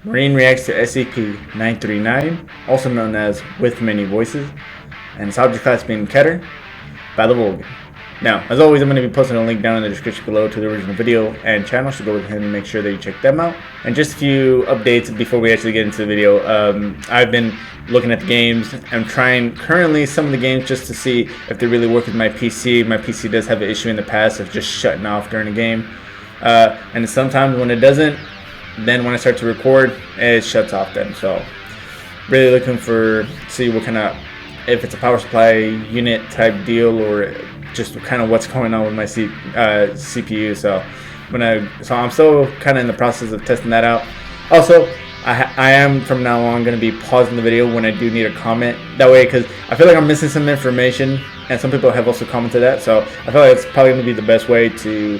Marine reacts to SCP-939, also known as With Many Voices, and its object class being Keter, by TheVolgun. Now, as always, I'm going to be posting a link down in the description below to the original video and channel, so go ahead and make sure that you check them out. And just a few updates before we actually get into the video. I've been looking at the games. I'm trying currently some of the games just to see if they really work with my PC. My PC does have an issue in the past of just shutting off during a game. And sometimes when it doesn't, then when I start to record, it shuts off then. So really looking for see what kind of, if it's a power supply unit type deal or just kind of what's going on with my CPU. So I'm still kind of in the process of testing that out. Also, I am from now on going to be pausing the video when I do need a comment. That way, because I feel like I'm missing some information, and some people have also commented that. So I feel like it's probably going to be the best way to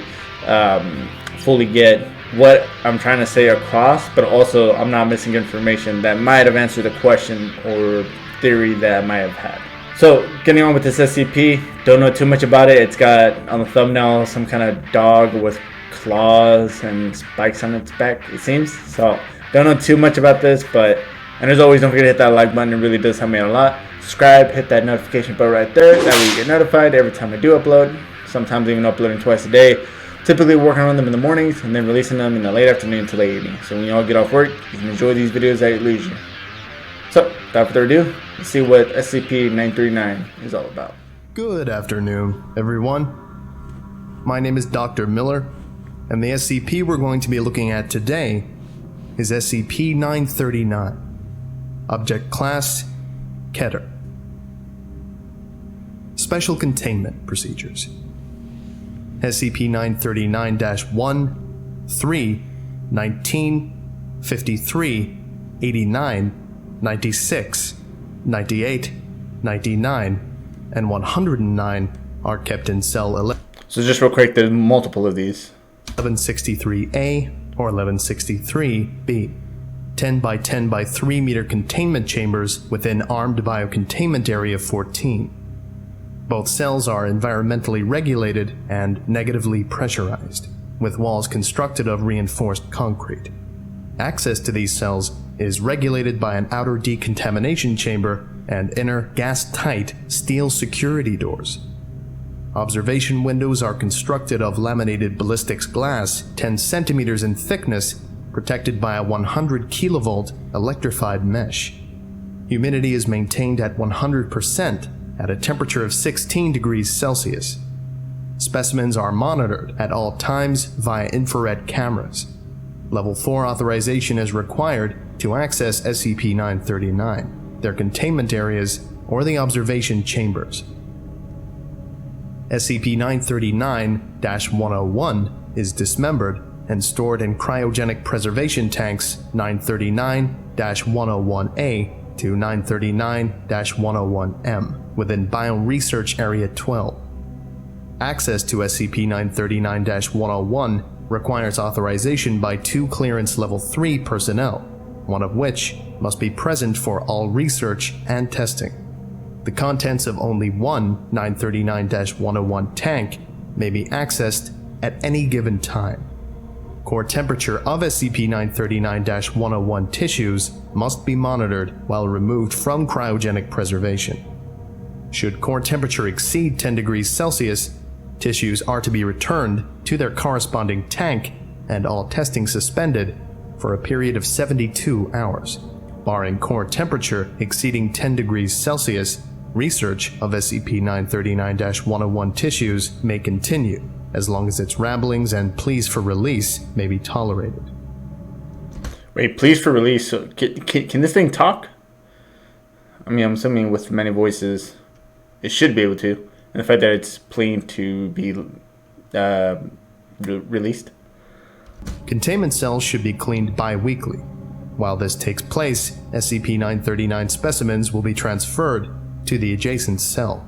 fully get what I'm trying to say across, but also I'm not missing information that might have answered the question or theory that I might have had. So getting on with this SCP, don't know too much about it. It's got on the thumbnail some kind of dog with claws and spikes on its back, it seems. So don't know too much about this, and as always, don't forget to hit that like button. It really does help me out a lot. Subscribe, hit that notification bell right there. That way you get notified every time I do upload. Sometimes even uploading twice a day. Typically working on them in the mornings and then releasing them in the late afternoon to late evening. So when you all get off work, you can enjoy these videos at your leisure. So without further ado, let's see what SCP-939 is all about. Good afternoon, everyone. My name is Dr. Miller, and the SCP we're going to be looking at today is SCP-939. Object Class, Keter. Special Containment Procedures. SCP-939-1, 3, 19, 53, 89, 96, 98, 99, and 109 are kept in Cell 11. So just real quick, there's multiple of these. 1163A or 1163B. 10 by 10 by 3 meter containment chambers within Armed Biocontainment Area 14. Both cells are environmentally regulated and negatively pressurized, with walls constructed of reinforced concrete. Access to these cells is regulated by an outer decontamination chamber and inner gas-tight steel security doors. Observation windows are constructed of laminated ballistics glass 10 centimeters in thickness, protected by a 100 kilovolt electrified mesh. Humidity is maintained at 100% at a temperature of 16 degrees Celsius. Specimens are monitored at all times via infrared cameras. Level 4 authorization is required to access SCP-939, their containment areas, or the observation chambers. SCP-939-101 is dismembered and stored in cryogenic preservation tanks 939-101A to 939-101M within Bioresearch Area 12. Access to SCP-939-101 requires authorization by 2 Clearance Level 3 personnel, one of which must be present for all research and testing. The contents of only one 939-101 tank may be accessed at any given time. Core temperature of SCP-939-101 tissues must be monitored while removed from cryogenic preservation. Should core temperature exceed 10 degrees Celsius, tissues are to be returned to their corresponding tank and all testing suspended for a period of 72 hours. Barring core temperature exceeding 10 degrees Celsius, research of SCP-939-101 tissues may continue, as long as its ramblings and pleas for release may be tolerated. Wait, pleas for release? So can this thing talk? I mean, I'm assuming with many voices, it should be able to. And the fact that it's pleading to be released. Containment cells should be cleaned bi-weekly. While this takes place, SCP-939 specimens will be transferred to the adjacent cell.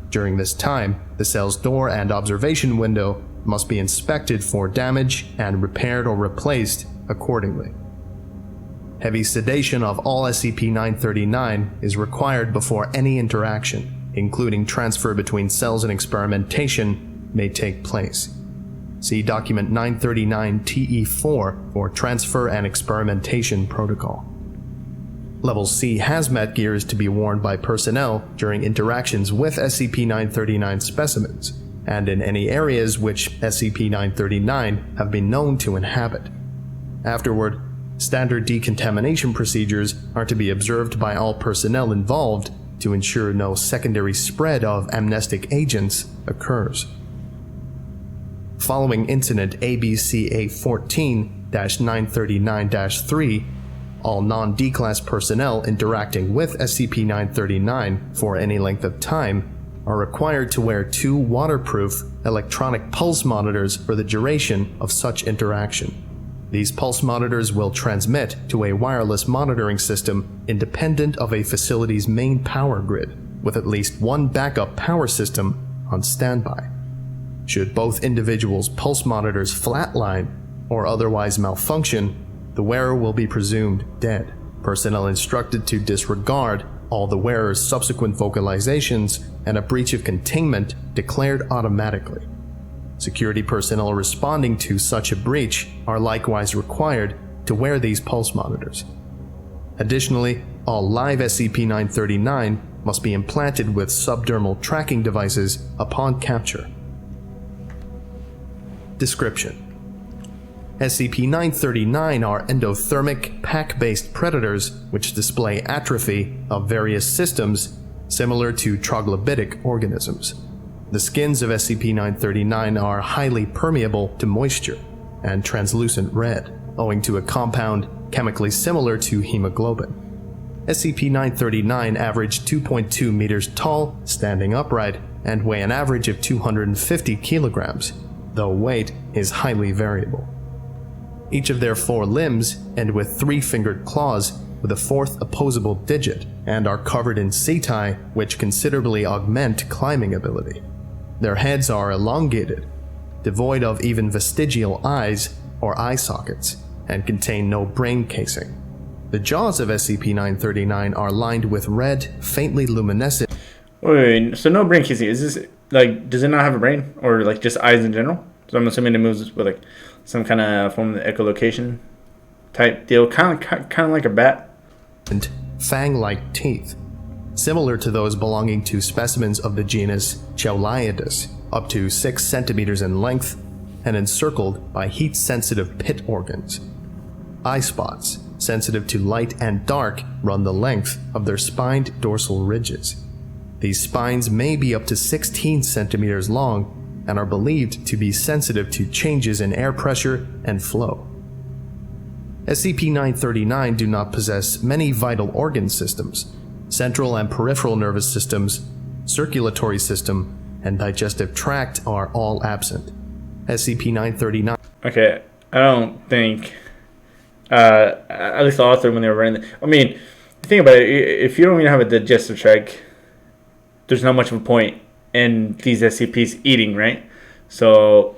During this time, the cell's door and observation window must be inspected for damage and repaired or replaced accordingly. Heavy sedation of all SCP-939 is required before any interaction, including transfer between cells and experimentation, may take place. See document 939-TE4 for Transfer and Experimentation Protocol. Level C hazmat gear is to be worn by personnel during interactions with SCP-939 specimens, and in any areas which SCP-939 have been known to inhabit. Afterward, standard decontamination procedures are to be observed by all personnel involved to ensure no secondary spread of amnestic agents occurs. Following Incident ABCA-14-939-3, all non-D-Class personnel interacting with SCP-939 for any length of time are required to wear 2 waterproof electronic pulse monitors for the duration of such interaction. These pulse monitors will transmit to a wireless monitoring system independent of a facility's main power grid, with at least 1 backup power system on standby. Should both individuals' pulse monitors flatline or otherwise malfunction, the wearer will be presumed dead. Personnel instructed to disregard all the wearer's subsequent vocalizations and a breach of containment declared automatically. Security personnel responding to such a breach are likewise required to wear these pulse monitors. Additionally, all live SCP-939 must be implanted with subdermal tracking devices upon capture. Description: SCP-939 are endothermic, pack-based predators which display atrophy of various systems similar to troglodytic organisms. The skins of SCP-939 are highly permeable to moisture and translucent red, owing to a compound chemically similar to hemoglobin. SCP-939 average 2.2 meters tall, standing upright, and weigh an average of 250 kilograms, though weight is highly variable. Each of their 4 limbs end with 3-fingered claws with a 4th opposable digit, and are covered in setae which considerably augment climbing ability. Their heads are elongated, devoid of even vestigial eyes or eye sockets, and contain no brain casing. The jaws of SCP-939 are lined with red, faintly luminescent. Wait, so no brain casing. Is this, like, does it not have a brain? Or, like, just eyes in general? So I'm assuming it moves with, like, some kind of form of echolocation type deal. Kind of like a bat. And fang-like teeth, similar to those belonging to specimens of the genus Cheoliadus, up to 6 centimeters in length, and encircled by heat-sensitive pit organs. Eye spots, sensitive to light and dark, run the length of their spined dorsal ridges. These spines may be up to 16 centimeters long and are believed to be sensitive to changes in air pressure and flow. SCP-939 do not possess many vital organ systems. Central and peripheral nervous systems, circulatory system, and digestive tract are all absent. SCP-939. Okay, I don't think, at least the author when they were writing I mean, think about it, if you don't even have a digestive tract, there's not much of a point in these SCPs eating, right? So,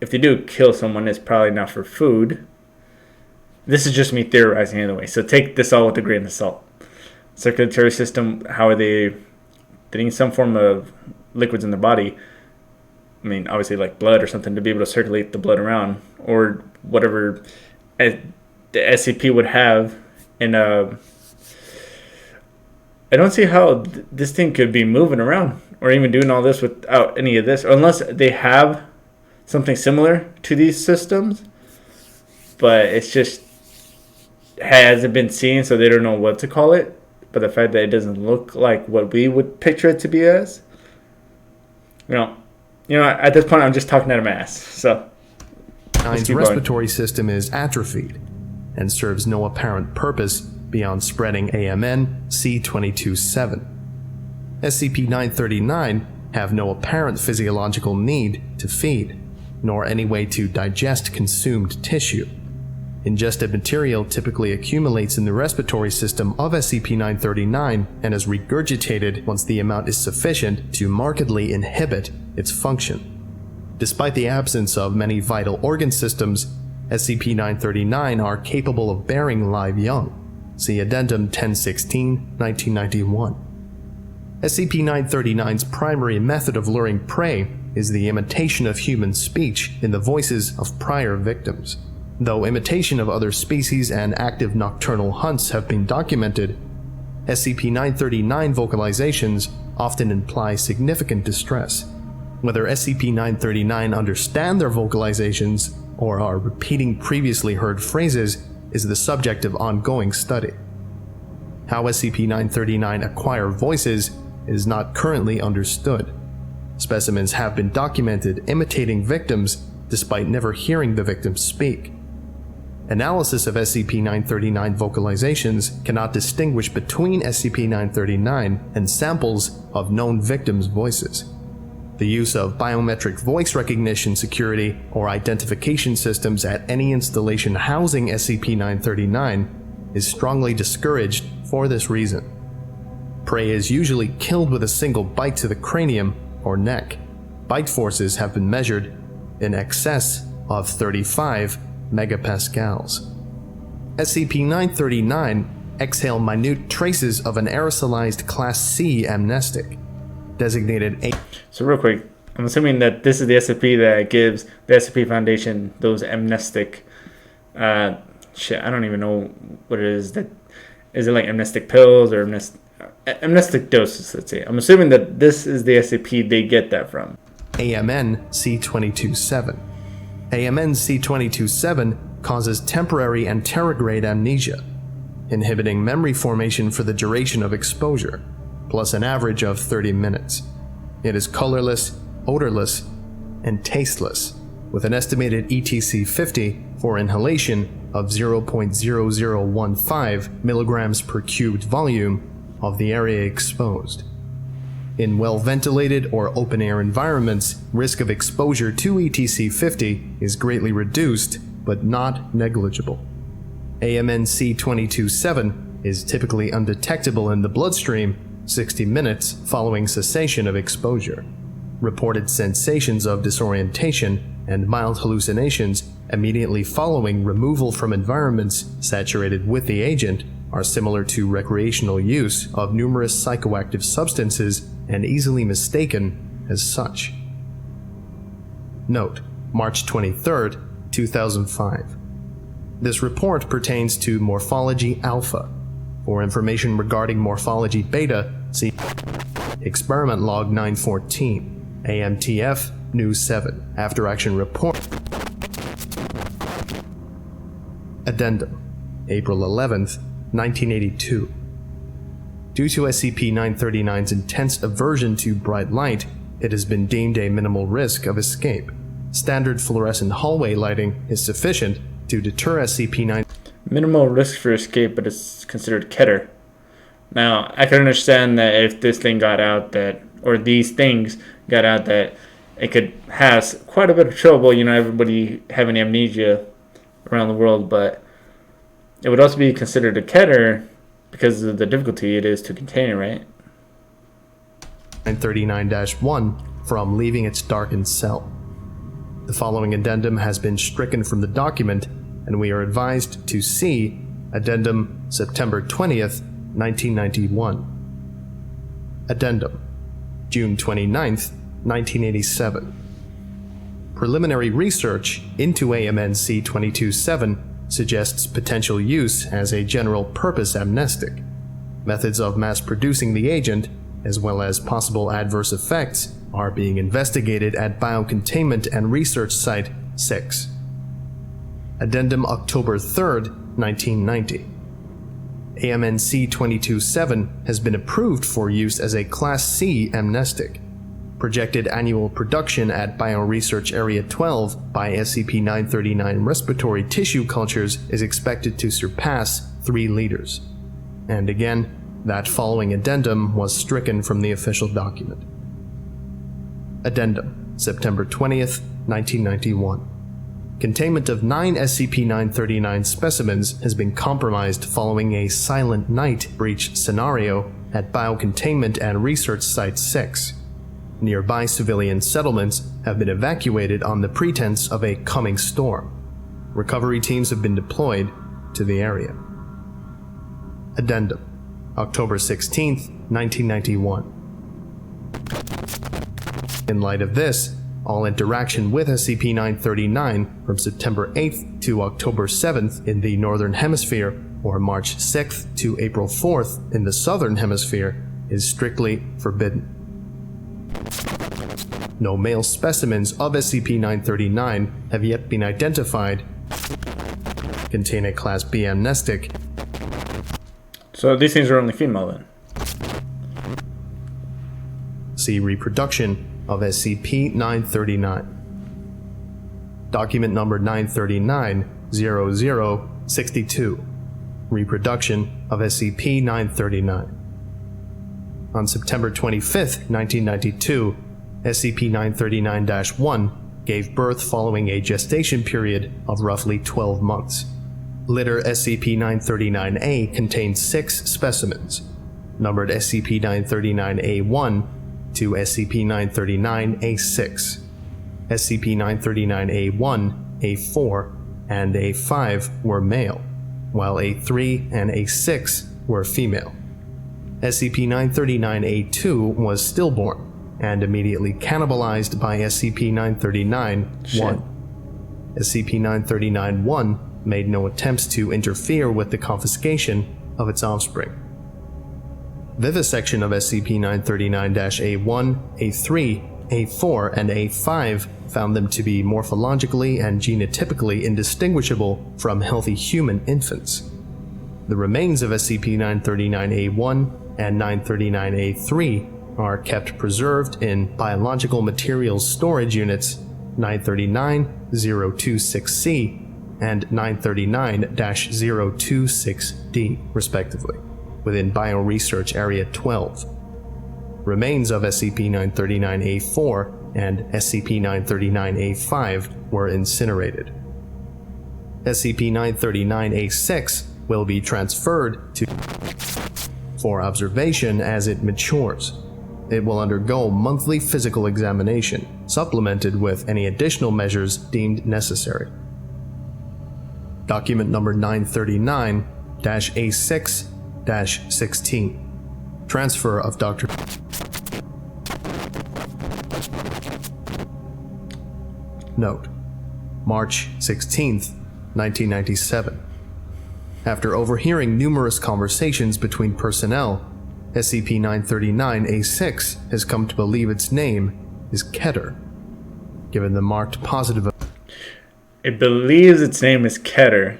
if they do kill someone, it's probably not for food. This is just me theorizing anyway, so take this all with a grain of salt. Circulatory system, how are they getting some form of liquids in their body? I mean, obviously like blood or something to be able to circulate the blood around, or whatever the SCP would have. And I don't see how this thing could be moving around or even doing all this without any of this, unless they have something similar to these systems, but it's just hasn't been seen, so they don't know what to call it. But the fact that it doesn't look like what we would picture it to be as, you know, at this point I'm just talking out of my ass. So, Nine's respiratory system is atrophied and serves no apparent purpose beyond spreading AMN C227. SCP-939 have no apparent physiological need to feed, nor any way to digest consumed tissue. Ingested material typically accumulates in the respiratory system of SCP-939 and is regurgitated once the amount is sufficient to markedly inhibit its function. Despite the absence of many vital organ systems, SCP-939 are capable of bearing live young. See Addendum 1016, 1991. SCP-939's primary method of luring prey is the imitation of human speech in the voices of prior victims. Though imitation of other species and active nocturnal hunts have been documented, SCP-939 vocalizations often imply significant distress. Whether SCP-939 understand their vocalizations or are repeating previously heard phrases is the subject of ongoing study. How SCP-939 acquire voices is not currently understood. Specimens have been documented imitating victims despite never hearing the victims speak. Analysis of SCP-939 vocalizations cannot distinguish between SCP-939 and samples of known victims' voices. The use of biometric voice recognition security or identification systems at any installation housing SCP-939 is strongly discouraged for this reason. Prey is usually killed with a single bite to the cranium or neck. Bite forces have been measured in excess of 35 megapascals. SCP-939 exhale minute traces of an aerosolized Class C amnestic, designated A. So real quick, I'm assuming that this is the SCP that gives the SCP Foundation those amnestic, I don't even know what it is. That is it like amnestic pills or amnestic doses, let's say. I'm assuming that this is the SCP they get that from. AMN C227. AMN C227 causes temporary anterograde amnesia, inhibiting memory formation for the duration of exposure, plus an average of 30 minutes. It is colorless, odorless, and tasteless, with an estimated ETC50 for inhalation of 0.0015 milligrams per cubed volume of the area exposed. In well-ventilated or open-air environments, risk of exposure to ETC50 is greatly reduced, but not negligible. AMN C227 is typically undetectable in the bloodstream 60 minutes following cessation of exposure. Reported sensations of disorientation and mild hallucinations immediately following removal from environments saturated with the agent are similar to recreational use of numerous psychoactive substances and easily mistaken as such. Note: March 23, 2005. This report pertains to Morphology Alpha. For information regarding Morphology Beta, see Experiment Log 914, AMTF News 7, After Action Report. Addendum, April 11, 1982. Due to SCP-939's intense aversion to bright light, it has been deemed a minimal risk of escape. Standard fluorescent hallway lighting is sufficient to deter SCP-9. Minimal risk for escape, but it's considered Keter. Now, I can understand that if this thing got out or these things got out, that it could have quite a bit of trouble, everybody having amnesia around the world, but it would also be considered a Keter because of the difficulty it is to contain, right? 939-1 from leaving its darkened cell. The following addendum has been stricken from the document, and we are advised to see Addendum September 20th, 1991. Addendum June 29th, 1987. Preliminary research into AMN C227 suggests potential use as a general-purpose amnestic. Methods of mass-producing the agent, as well as possible adverse effects, are being investigated at Biocontainment and Research Site 6. Addendum October 3, 1990. AMN C227 has been approved for use as a Class C amnestic. Projected annual production at Bioresearch Area 12 by SCP-939 respiratory tissue cultures is expected to surpass 3 liters. And again, that following addendum was stricken from the official document. Addendum September 20th, 1991. Containment of 9 SCP-939 specimens has been compromised following a Silent Night breach scenario at Biocontainment and Research Site 6. Nearby civilian settlements have been evacuated on the pretense of a coming storm. Recovery teams have been deployed to the area. Addendum October 16th, 1991. In light of this, all interaction with SCP-939 from September 8th to October 7th in the Northern Hemisphere or March 6th to April 4th in the Southern Hemisphere is strictly forbidden. No male specimens of SCP-939 have yet been identified, contain a Class B amnestic. So these things are only female then? See reproduction of SCP-939. Document number 939-0062. Reproduction of SCP-939. On September 25, 1992, SCP-939-1 gave birth following a gestation period of roughly 12 months. Litter SCP-939-A contained 6 specimens, numbered SCP-939-A1 to SCP-939-A6. SCP-939-A1, A4, and A5 were male, while A3 and A6 were female. SCP-939-A2 was stillborn and immediately cannibalized by SCP-939-1. SCP-939-1 made no attempts to interfere with the confiscation of its offspring. Vivisection of SCP-939-A1, A3, A4, and A5 found them to be morphologically and genotypically indistinguishable from healthy human infants. The remains of SCP-939-A1 and 939-A3 are kept preserved in Biological Materials Storage Units 939-026-C and 939-026-D, respectively, within Bioresearch Area 12. Remains of SCP-939-A4 and SCP-939-A5 were incinerated. SCP-939-A6 will be transferred to for observation as it matures. It will undergo monthly physical examination, supplemented with any additional measures deemed necessary. Document number 939-A6-16. Transfer of Dr. Note: March 16th, 1997. After overhearing numerous conversations between personnel, SCP-939-A6 has come to believe its name is Keter. Given the marked positive... It believes its name is Keter.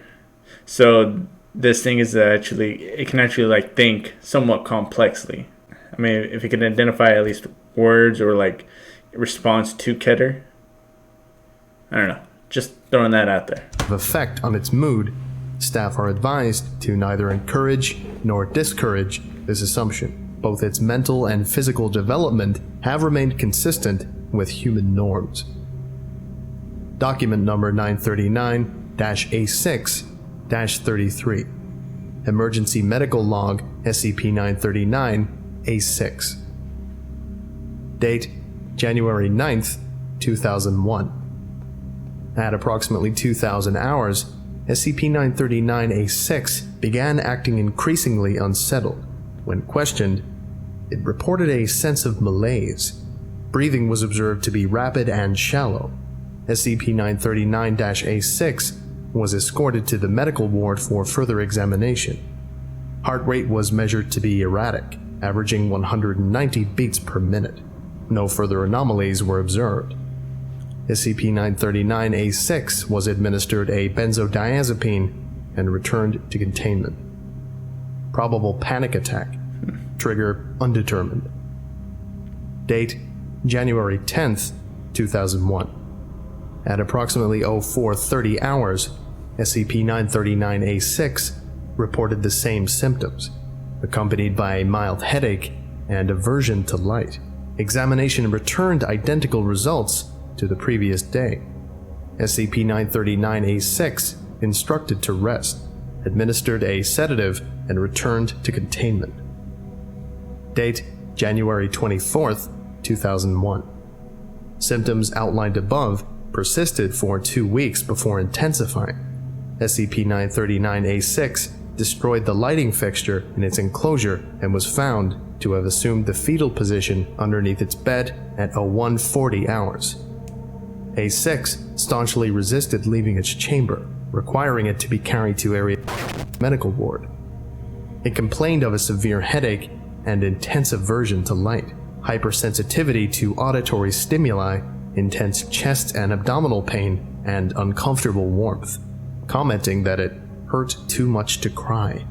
So this thing is it can actually like think somewhat complexly. I mean, if it can identify at least words or like response to Keter. I don't know. Just throwing that out there. Effect on its mood, staff are advised to neither encourage nor discourage this assumption. Both its mental and physical development have remained consistent with human norms. Document number 939-A6-33. Emergency Medical Log SCP-939-A6. Date: January 9th, 2001. At approximately 2000 hours, SCP-939-A6 began acting increasingly unsettled. When questioned, it reported a sense of malaise. Breathing was observed to be rapid and shallow. SCP-939-A6 was escorted to the medical ward for further examination. Heart rate was measured to be erratic, averaging 190 beats per minute. No further anomalies were observed. SCP-939-A6 was administered a benzodiazepine and returned to containment. Probable panic attack. Trigger undetermined. Date: January 10th, 2001. At approximately 0430 hours, SCP-939-A6 reported the same symptoms, accompanied by a mild headache and aversion to light. Examination returned identical results to the previous day. SCP-939-A6 instructed to rest, administered a sedative, and returned to containment. Date: January 24th, 2001. Symptoms outlined above persisted for 2 weeks before intensifying. SCP-939-A6 destroyed the lighting fixture in its enclosure and was found to have assumed the fetal position underneath its bed at 0140 hours. A6 staunchly resisted leaving its chamber, requiring it to be carried to area medical ward. It complained of a severe headache and intense aversion to light, hypersensitivity to auditory stimuli, intense chest and abdominal pain, and uncomfortable warmth, commenting that it hurt too much to cry.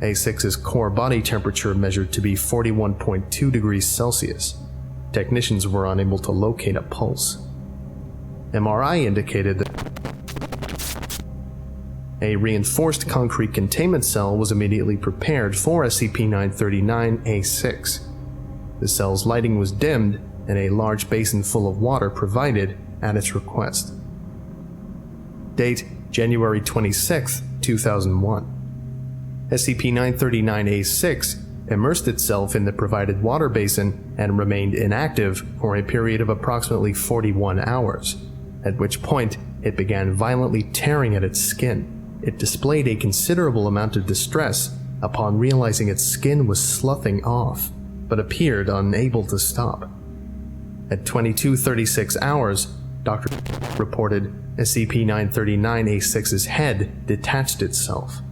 A6's core body temperature measured to be 41.2 degrees Celsius. Technicians were unable to locate a pulse. MRI indicated that a reinforced concrete containment cell was immediately prepared for SCP-939-A6. The cell's lighting was dimmed and a large basin full of water provided at its request. Date: January 26, 2001. SCP-939-A6 immersed itself in the provided water basin and remained inactive for a period of approximately 41 hours, at which point it began violently tearing at its skin. It displayed a considerable amount of distress upon realizing its skin was sloughing off, but appeared unable to stop. At 22:36 hours, Dr. reported SCP-939-A6's head detached itself.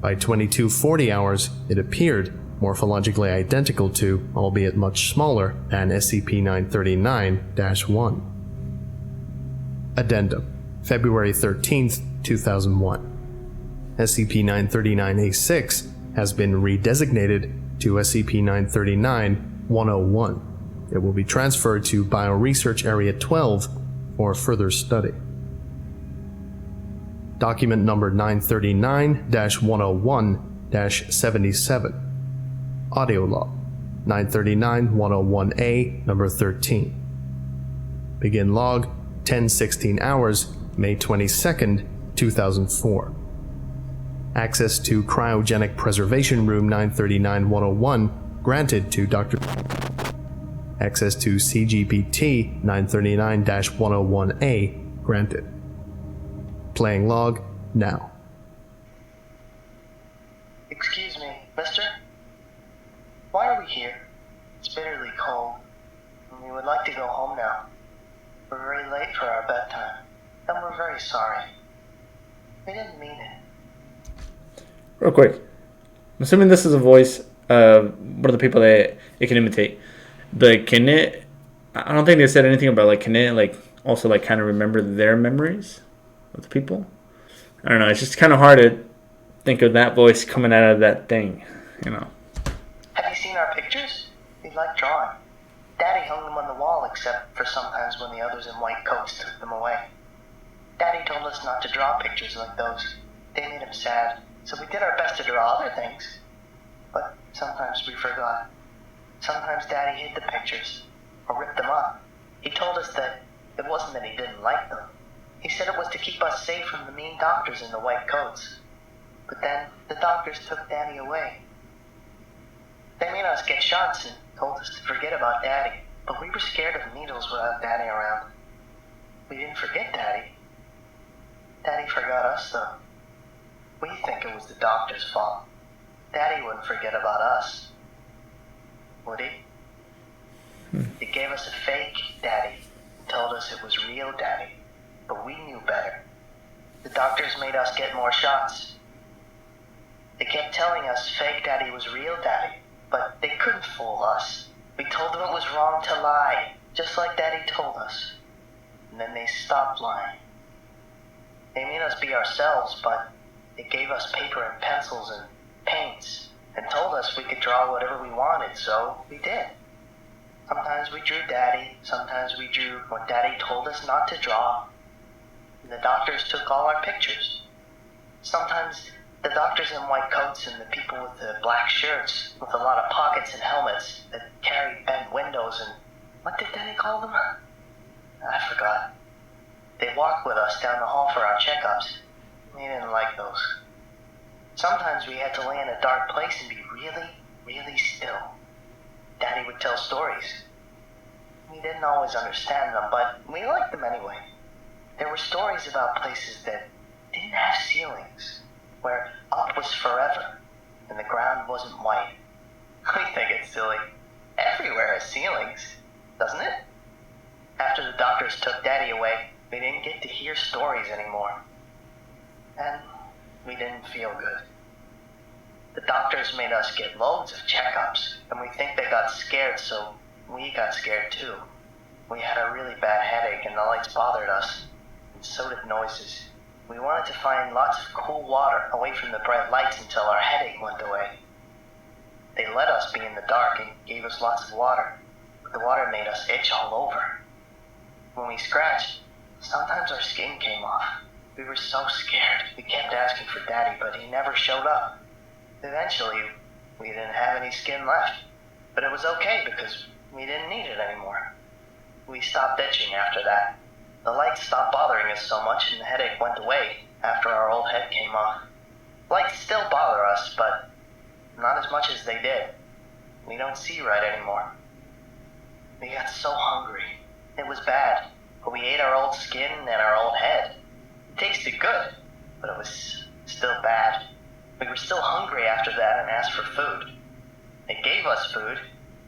By 22:40 hours, it appeared morphologically identical to, albeit much smaller than, SCP-939-1. Addendum: February 13, 2001. SCP-939-A6 has been redesignated to SCP-939-101. It will be transferred to Bioresearch Area 12 for further study. Document number 939-101-77. Audio log 939-101A, number 13. Begin log 10:16 hours, May 22nd, 2004. Access to Cryogenic Preservation Room 939-101 granted to Dr. Access to CGPT 939-101A granted. Playing log now. Excuse me, mister? Why are we here? It's bitterly cold, and we would like to go home now. We're very late for our bedtime, and we're very sorry. We didn't mean it. Real quick, I'm assuming this is a voice of one of the people that it can imitate. Can it? I don't think they said anything about can it also kind of remember their memories of the people. I don't know. It's just kind of hard to think of that voice coming out of that thing, Have you seen our pictures? We like drawing. Daddy hung them on the wall except for sometimes when the others in white coats took them away. Daddy told us not to draw pictures like those. They made him sad, so we did our best to draw other things. But sometimes we forgot. Sometimes Daddy hid the pictures, or ripped them up. He told us that it wasn't that he didn't like them. He said it was to keep us safe from the mean doctors in the white coats. But then the doctors took Daddy away. They made us get shots and told us to forget about Daddy, but we were scared of needles without Daddy around. We didn't forget Daddy. Daddy forgot us, though. We think it was the doctor's fault. Daddy wouldn't forget about us. Would he? He gave us a fake Daddy and told us it was real Daddy, but we knew better. The doctors made us get more shots. They kept telling us fake Daddy was real Daddy, but they couldn't fool us. We told them it was wrong to lie, just like Daddy told us. And then they stopped lying. They made us be ourselves, but they gave us paper and pencils and paints and told us we could draw whatever we wanted, so we did. Sometimes we drew Daddy, sometimes we drew what Daddy told us not to draw. And the doctors took all our pictures. Sometimes the doctors in white coats and the people with the black shirts with a lot of pockets and helmets that carried bent windows and what did Daddy call them? I forgot. They walked with us down the hall for our checkups. We didn't like those. Sometimes we had to lay in a dark place and be really, really still. Daddy would tell stories. We didn't always understand them, but we liked them anyway. There were stories about places that didn't have ceilings, where up was forever and the ground wasn't white. We think it's silly. Everywhere has ceilings, doesn't it? After the doctors took Daddy away, we didn't get to hear stories anymore. And we didn't feel good. The doctors made us get loads of checkups, and we think they got scared, so we got scared too. We had a really bad headache and the lights bothered us, and so did noises. We wanted to find lots of cool water away from the bright lights until our headache went away. They let us be in the dark and gave us lots of water, but the water made us itch all over. When we scratched, sometimes our skin came off. We were so scared. We kept asking for Daddy, but he never showed up. Eventually, we didn't have any skin left, but it was okay because we didn't need it anymore. We stopped itching after that. The lights stopped bothering us so much and the headache went away after our old head came off. Lights still bother us, but not as much as they did. We don't see right anymore. We got so hungry. It was bad, but we ate our old skin and our old head. It tasted good, but it was still bad. We were still hungry after that and asked for food. They gave us food,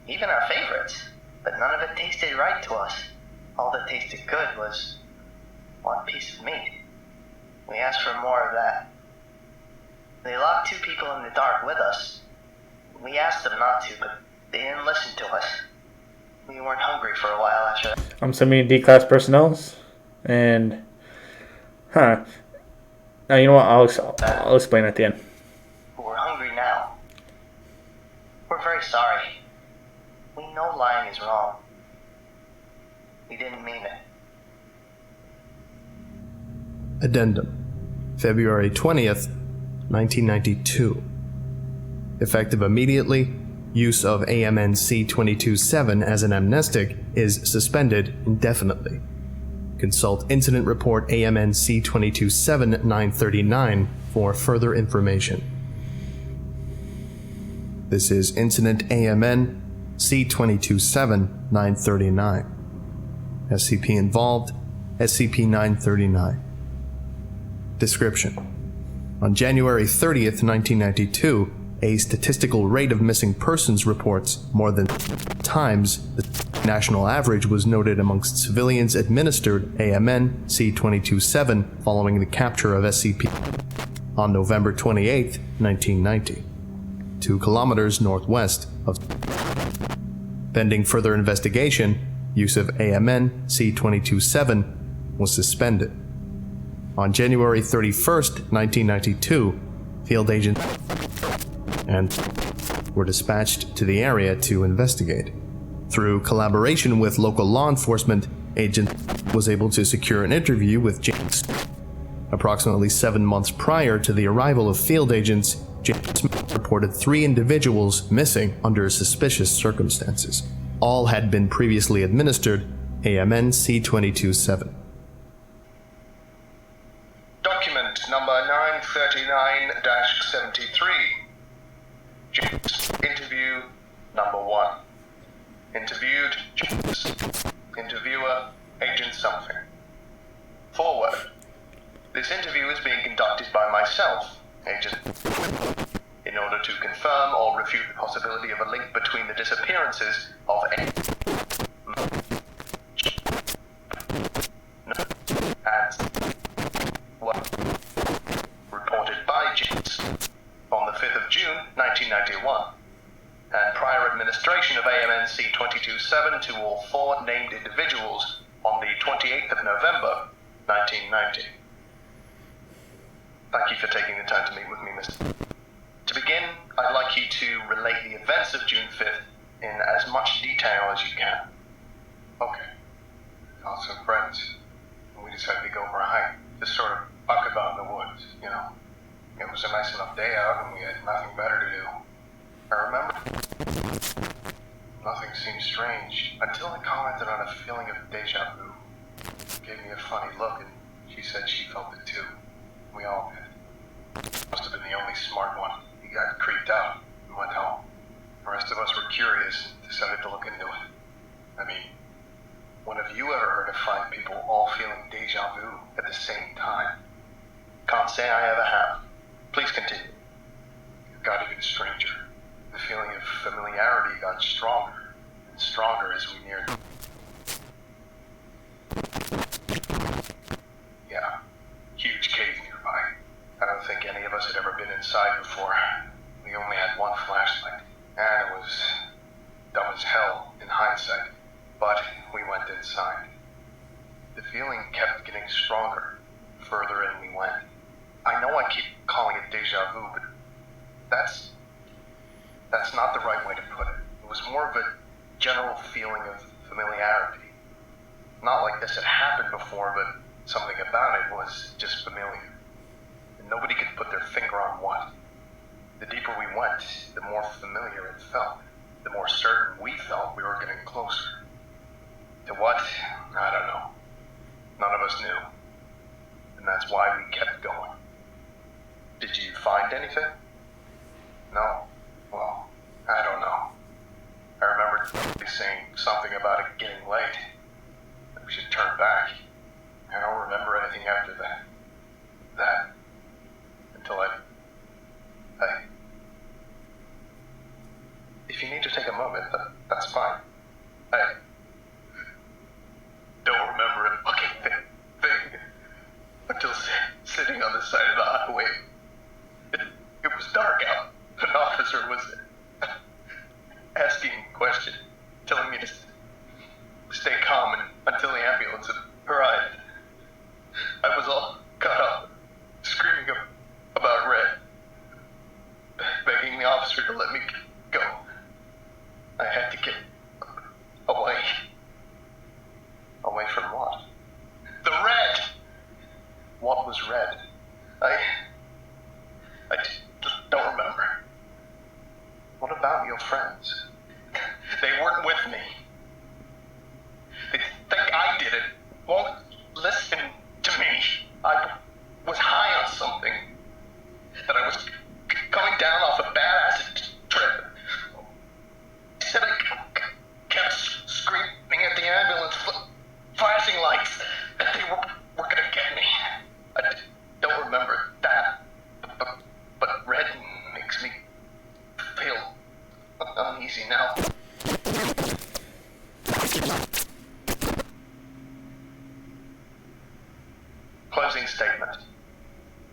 even our favorites, but none of it tasted right to us. All that tasted good was one piece of meat. We asked for more of that. They locked 2 people in the dark with us. We asked them not to, but they didn't listen to us. We weren't hungry for a while after that. I'm sending D-class personnels, and now you know what? I'll explain at the end. We're hungry now. We're very sorry. We know lying is wrong. We didn't mean it. Addendum. February 20th, 1992. Effective immediately, use of AMNC 22-7 as an amnestic is suspended indefinitely. Consult Incident Report AMNC 22-7 939 for further information. This is Incident AMN C-22-7 939. SCP involved, SCP-939. Description: on January 30th, 1992, a statistical rate of missing persons reports more than times the national average was noted amongst civilians administered AMN C-22-7 following the capture of SCP on November 28th, 1990, 2 kilometers northwest of. Pending further investigation, use of AMN C-22-7 was suspended. On January 31st, 1992, field agents and were dispatched to the area to investigate. Through collaboration with local law enforcement, agent was able to secure an interview with James. Approximately 7 months prior to the arrival of field agents, James reported 3 individuals missing under suspicious circumstances. All had been previously administered AMN C-22-7. Document number 939-73. James. Interview number 1. Interviewed, James. Interviewer, Agent something. Forward. This interview is being conducted by myself, Agent, in order to confirm or refute the possibility of a link between the disappearances of and what reported by James on the 5th of June, 1991, and prior administration of AMN C-22-7 to all 4 named individuals on the 28th of November, 1990. Thank you for taking the time to meet with me, Mr. To begin, I'd like you to relate the events of June 5th in as much detail as you can. Okay. Got some friends, and we decided to go for a hike. Just sort of buck about in the woods, you know. It was a nice enough day out, and we had nothing better to do. I remember nothing seemed strange until I commented on a feeling of deja vu. Gave me a funny look, and she said she felt it too. We all did. Must have been the only smart one. He got creeped out and went home. The rest of us were curious and decided to look into it. I mean, when have you ever heard of 5 people all feeling deja vu at the same time? Can't say I ever have. Please continue. It got even stranger. The feeling of familiarity got stronger and stronger as we neared. us had ever been inside before. We only had one flashlight, and it was dumb as hell in hindsight, but we went inside. The feeling kept getting stronger, further in we went. I know I keep calling it deja vu, but that's not the right way to put it. It was more of a general feeling of familiarity. Not like this had happened before, but something about it was just familiar. And nobody could put their finger on what. The deeper we went, the more familiar it felt. The more certain we felt we were getting closer. To what? I don't know. None of us knew. And that's why we kept going. Did you find anything? No? Well, I don't know. I remember saying something about it getting late. That we should turn back. I don't remember anything after that. Until I... If you need to take a moment, that's fine. I don't remember a fucking thing until sitting on the side of the highway. It was dark out. An officer was asking a question, telling me to stay calm until the ambulance arrived. I was all caught up, screaming about Red, begging the officer to let me go. I had to get away. Away from what? The Red! What was Red? I don't remember. What about your friends? They weren't with me. They think I did it. Won't listen to me. I was high on something. That I was coming down off a bad acid trip. Said I kept screaming at the ambulance, flashing lights, that they were gonna get me. I don't remember that. But Red makes me feel uneasy now. Closing statement.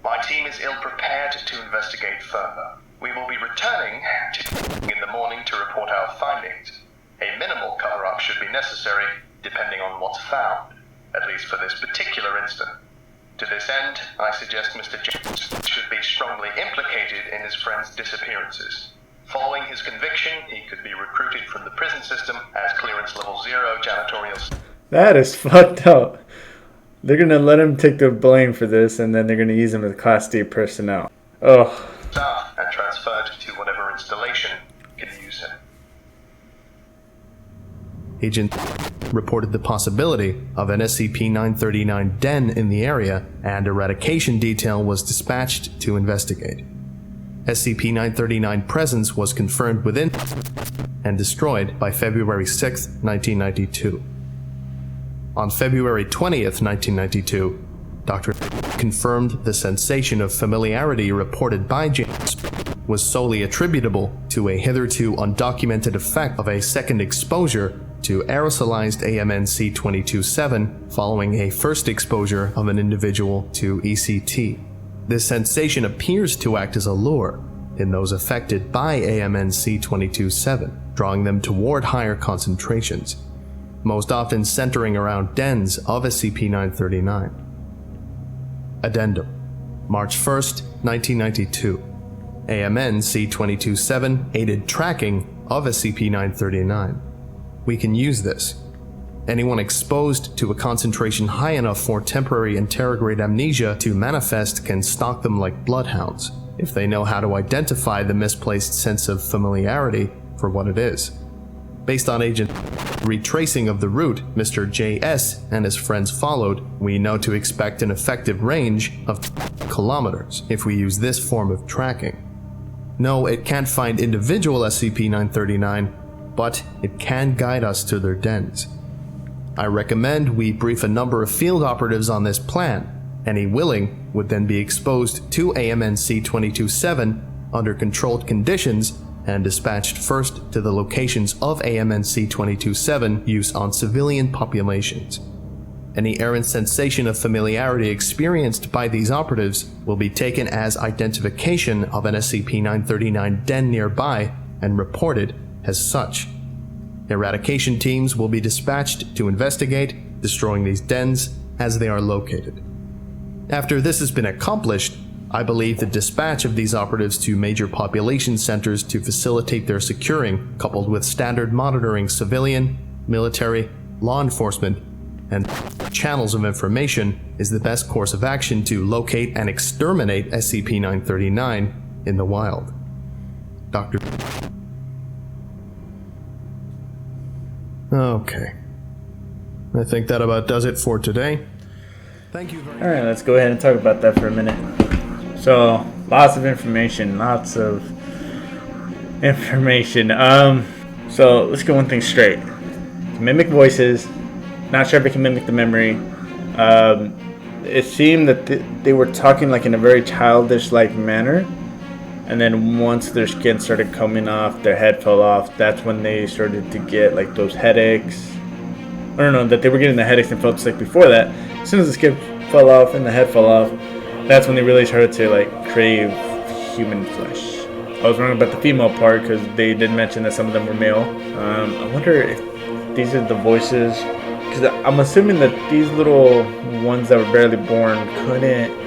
My team is ill-prepared to investigate further. We will be returning in the morning to report our findings. A minimal cover-up should be necessary, depending on what's found, at least for this particular incident. To this end, I suggest Mr. Jones should be strongly implicated in his friend's disappearances. Following his conviction, he could be recruited from the prison system as clearance level 0 janitorial. That is fucked up. They're gonna let him take the blame for this, and then they're gonna use him as Class D personnel. Ugh. Staff and transferred to whatever installation can use him. Agent reported the possibility of an SCP-939 den in the area, and eradication detail was dispatched to investigate. SCP-939 presence was confirmed within and destroyed by February 6, 1992. On February 20th, 1992, Dr. confirmed the sensation of familiarity reported by James was solely attributable to a hitherto undocumented effect of a second exposure to aerosolized AMNC-22-7 following a first exposure of an individual to ECT. This sensation appears to act as a lure in those affected by AMNC-22-7, drawing them toward higher concentrations, most often centering around dens of SCP-939. Addendum. March 1st, 1992. AMN-C-22-7 aided tracking of SCP-939. We can use this. Anyone exposed to a concentration high enough for temporary anterograde amnesia to manifest can stalk them like bloodhounds, if they know how to identify the misplaced sense of familiarity for what it is. Based on Agent retracing of the route Mr. J.S. and his friends followed, we know to expect an effective range of kilometers if we use this form of tracking. No, it can't find individual SCP-939, but it can guide us to their dens. I recommend we brief a number of field operatives on this plan. Any willing would then be exposed to AMNC-22-7 under controlled conditions and dispatched first to the locations of AMNC-22-7 use on civilian populations. Any errant sensation of familiarity experienced by these operatives will be taken as identification of an SCP-939 den nearby and reported as such. Eradication teams will be dispatched to investigate, destroying these dens as they are located. After this has been accomplished, I believe the dispatch of these operatives to major population centers to facilitate their securing, coupled with standard monitoring civilian, military, law enforcement, and channels of information, is the best course of action to locate and exterminate SCP-939 in the wild. Dr. Okay. I think that about does it for today. Thank you very much. Alright, let's go ahead and talk about that for a minute. So, lots of information. So let's get one thing straight. Mimic voices. Not sure if it can mimic the memory. It seemed that they were talking like in a very childish-like manner. And then once their skin started coming off, their head fell off, that's when they started to get like those headaches. I don't know, that they were getting the headaches and felt sick before that. As soon as the skin fell off and the head fell off, that's when they really started to like crave human flesh. I was wrong about the female part because they did mention that some of them were male. I wonder if these are the voices, because I'm assuming that these little ones that were barely born couldn't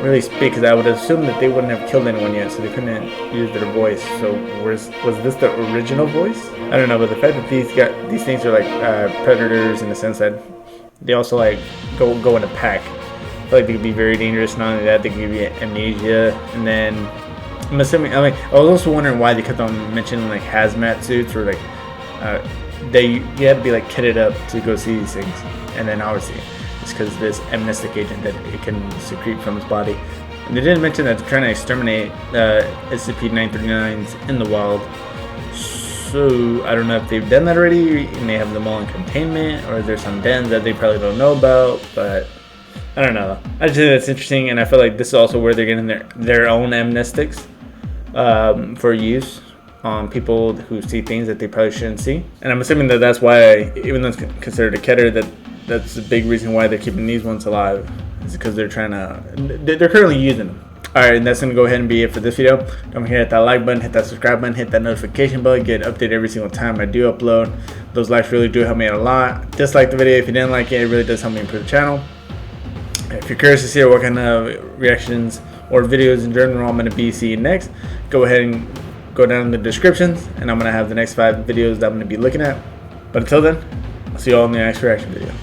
really speak, because I would assume that they wouldn't have killed anyone yet, so they couldn't use their voice. So was this the original voice? I don't know, but the fact that these things are like predators in the sense that they also like go in a pack. I feel like they could be very dangerous. Not only that, they can give you amnesia, and then I'm assuming. I was also wondering why they kept on mentioning like hazmat suits, or like you had to be like kitted up to go see these things, and then obviously it's because this amnestic agent that it can secrete from its body. And they didn't mention that they're trying to exterminate SCP-939s in the wild. So I don't know if they've done that already and they have them all in containment, or there's some dens that they probably don't know about, but I don't know. I just think that's interesting, and I feel like this is also where they're getting their own amnestics for use on people who see things that they probably shouldn't see. And I'm assuming that that's why, even though it's considered a keter, that's the big reason why they're keeping these ones alive, is because they're currently using them. Alright, and that's going to go ahead and be it for this video. Don't forget to hit that like button, hit that subscribe button, hit that notification bell, get updated every single time I do upload. Those likes really do help me out a lot. Dislike the video if you didn't like it, it really does help me improve the channel. If you're curious to see what kind of reactions or videos in general I'm going to be seeing next, go ahead and go down in the descriptions, and I'm going to have the next 5 videos that I'm going to be looking at. But until then, I'll see you all in the next reaction video.